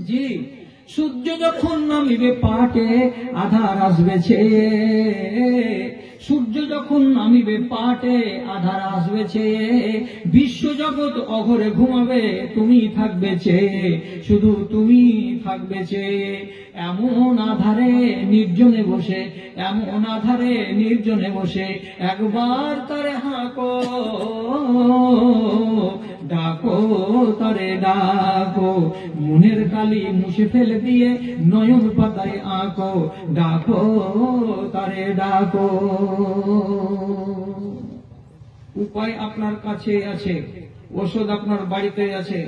জি, সূর্য যখন নামিবে পাটে আধার আসবে ছেয়ে, সূর্য যখন নামিবে পাটে আধার আসবে ছেয়ে, বিশ্বজগৎ অঘরে ঘুমাবে, তুমি থাকবে চেয়ে, শুধু তুমি থাকবে চেয়ে। এমন আধারে নির্জনে বসে, এমন আধারে নির্জনে বসে একবার তারে হাঁকো, ডাকো তারে ডাকো, মনের কালি মুছে ফেলে দিয়ে নয়ন পাতায় আঁকো, ডাকো তারে ডাকো। উপায় আপনার কাছে আছে, ওষুধ আপনার বাড়িতে আছে,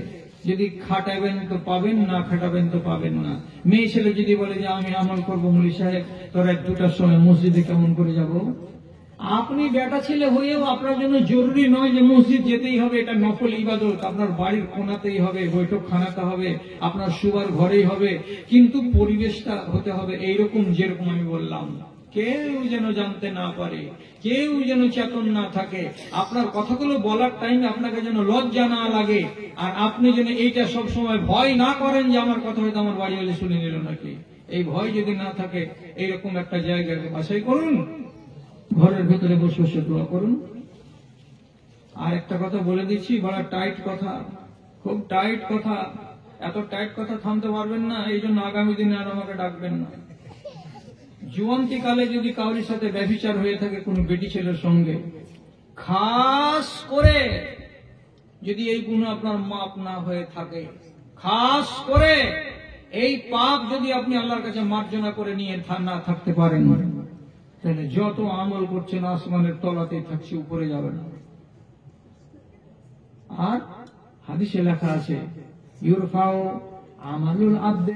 যদি খাটাবেন তো পাবেন, না খাটাবেন তো পাবেন না। মেয়ে ছেলে যদি বলে যে আমি আমল করবো, মুলি সাহেব তোরা 2টার সময় মসজিদে কেমন করে যাব? আপনি বেটা ছেলে হয়েও আপনার জন্য জরুরি নয় যে মসজিদ যেতেই হবে, এটা নফল ইবাদত। আপনার বাড়ির কোণাতেই হবে, বৈঠক খানাতে হবে, আপনার শুবার ঘরেই হবে, কিন্তু পরিবেশটা হতে হবে এইরকম যেরকম আমি বললাম। কেউ যেন জানতে না পারে, কেউ যেন চেতন না থাকে, আপনার কথাগুলো বলার টাইমে আপনাকে যেন লজ্জা না লাগে, আর আপনি যেন এইটা সব সময় ভয় না করেন যে আমার কথা হয়তো আমার বাড়ি হলে শুনে নিল নাকি। এই ভয় যদি না থাকে, এইরকম একটা জায়গায় বাছাই করুন, ঘরের ভেতরে বসে বসে দোয়া করুন। আর একটা কথা বলে দিচ্ছি, বড় টাইট কথা, খুব টাইট কথা। এত টাইট কথা থামতে পারবেন না, এই জন্য আগামী দিনে আর আমাকে ডাকবেন না। জুয়ান্তিকালে যদি কাউরির সাথে ব্যভিচার হয়ে থাকে কোন বেটি ছেলের সঙ্গে, খাস করে যদি এই গুণ আপনার মাপ না হয়ে থাকে, খাস করে এই পাপ যদি আপনি আল্লাহর কাছে মার্জনা করে নিয়ে না থাকতে পারেন, তাহলে যত আমল করছেন আসমানের তলাতেই থাকছে, উপরে যাবে না। আর হাদিসে লেখা আছে, ইউরফাউ আমালুল আবদে